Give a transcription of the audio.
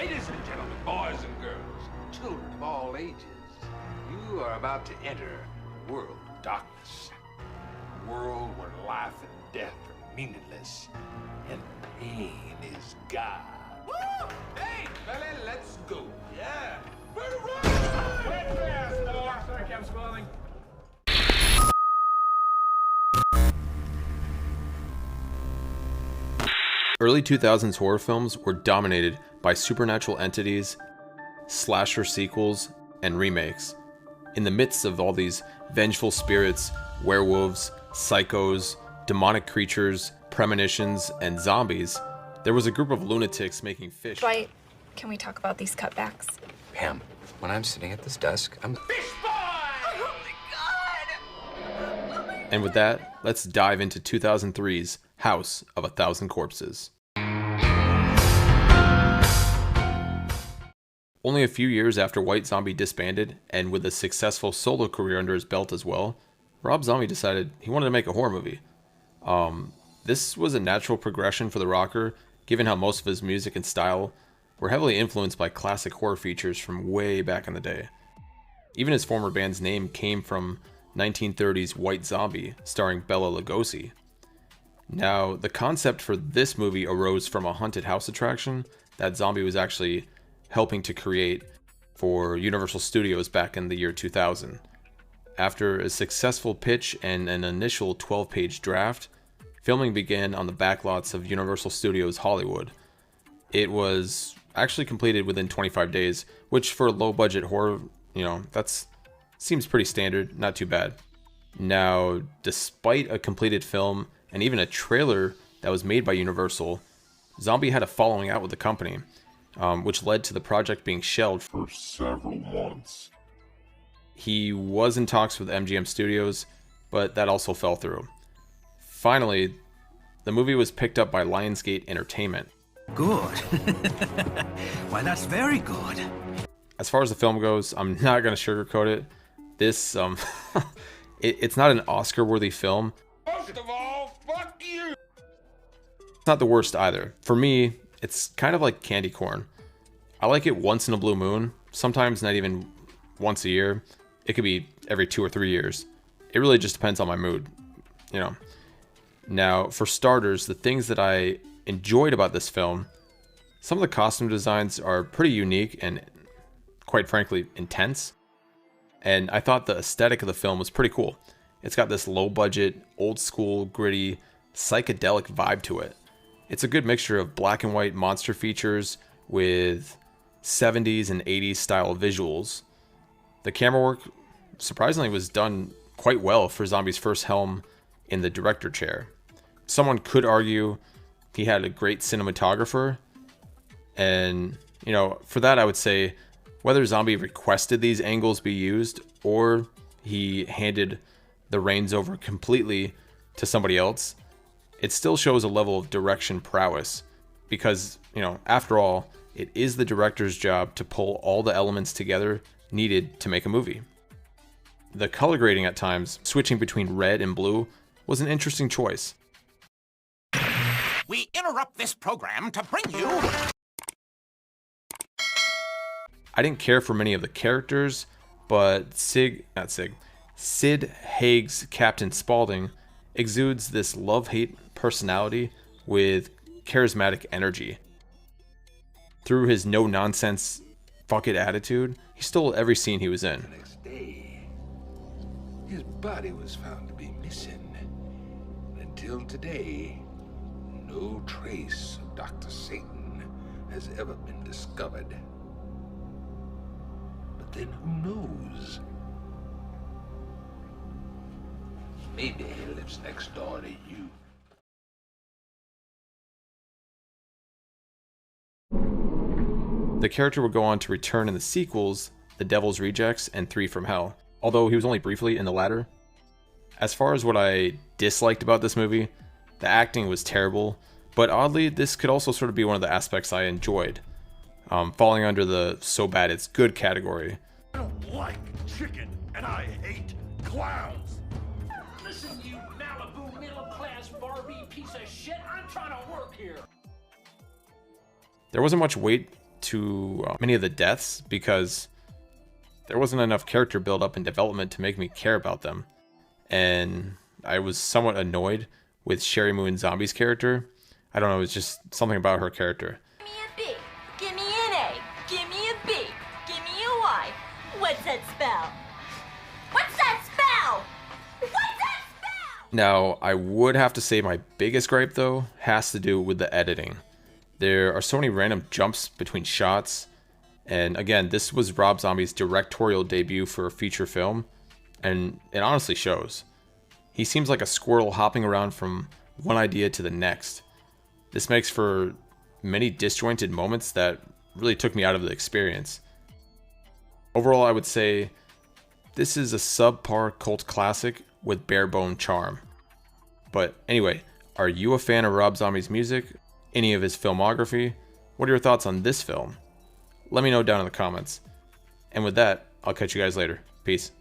Ladies and gentlemen, boys and girls, children of all ages, you are about to enter a world of darkness. A world where life and death are meaningless, and pain is God. Woo! Hey, fella, let's go. Yeah. Wait fast, dog. Sorry, Captain Spaulding. Early 2000s horror films were dominated by supernatural entities, slasher sequels, and remakes. In the midst of all these vengeful spirits, werewolves, psychos, demonic creatures, premonitions, and zombies, there was a group of lunatics making fish. Dwight, can we talk about these cutbacks? Pam, when I'm sitting at this desk, I'm... Fish boy! Oh my God! And with that, let's dive into 2003's House of a Thousand Corpses. Only a few years after White Zombie disbanded, and with a successful solo career under his belt as well, Rob Zombie decided he wanted to make a horror movie. This was a natural progression for the rocker, given how most of his music and style were heavily influenced by classic horror features from way back in the day. Even his former band's name came from 1930s White Zombie, starring Bela Lugosi. Now, the concept for this movie arose from a haunted house attraction that Zombie was actually helping to create for Universal Studios back in the year 2000. After a successful pitch and an initial 12-page draft, filming began on the backlots of Universal Studios Hollywood. It was actually completed within 25 days, which for a low-budget horror, that's seems pretty standard, not too bad. Now, despite a completed film and even a trailer that was made by Universal, Zombie had a falling out with the company, which led to the project being shelved for several months. He was in talks with MGM Studios, but that also fell through. Finally, the movie was picked up by Lionsgate Entertainment. Good. Why, that's very good. As far as the film goes, I'm not going to sugarcoat it. This, it's not an Oscar-worthy film. First of all, fuck you! It's not the worst either. For me, it's kind of like candy corn. I like it once in a blue moon, sometimes not even once a year. It could be every 2 or 3 years. It really just depends on my mood, Now, for starters, the things that I enjoyed about this film, some of the costume designs are pretty unique and, quite frankly, intense. And I thought the aesthetic of the film was pretty cool. It's got this low-budget, old-school, gritty, psychedelic vibe to it. It's a good mixture of black and white monster features with 70s and 80s style visuals. The camera work, surprisingly, was done quite well for Zombie's first helm in the director chair. Someone could argue he had a great cinematographer, and, for that I would say whether Zombie requested these angles be used or he handed the reins over completely to somebody else, it still shows a level of direction prowess because, after all, it is the director's job to pull all the elements together needed to make a movie. The color grading at times, switching between red and blue, was an interesting choice. We interrupt this program to bring you... I didn't care for many of the characters, but Sid Haig's Captain Spaulding exudes this love-hate personality with charismatic energy. Through his no-nonsense, fuck-it attitude, he stole every scene he was in. The next day, his body was found to be missing. And until today, no trace of Dr. Satan has ever been discovered. But then who knows? Maybe he lives next door to you. The character would go on to return in the sequels, The Devil's Rejects and Three from Hell, although he was only briefly in the latter. As far as what I disliked about this movie, the acting was terrible, but oddly, this could also sort of be one of the aspects I enjoyed, falling under the so bad it's good category. I don't like chicken, and I hate clowns. Listen, you Malibu middle-class Barbie piece of shit, I'm trying to work here. There wasn't much weight to many of the deaths because there wasn't enough character build up and development to make me care about them. And I was somewhat annoyed with Sherry Moon Zombie's character. I don't know, it was just something about her character. Give me a B. Give me an A. Give me a B. Give me a Y. What's that spell? What's that spell? What's that spell? Now, I would have to say my biggest gripe, though, has to do with the editing. There are so many random jumps between shots, and again, this was Rob Zombie's directorial debut for a feature film, and it honestly shows. He seems like a squirrel hopping around from one idea to the next. This makes for many disjointed moments that really took me out of the experience. Overall, I would say this is a subpar cult classic with bare-bone charm. But anyway, are you a fan of Rob Zombie's music? Any of his filmography? What are your thoughts on this film? Let me know down in the comments. And with that, I'll catch you guys later. Peace.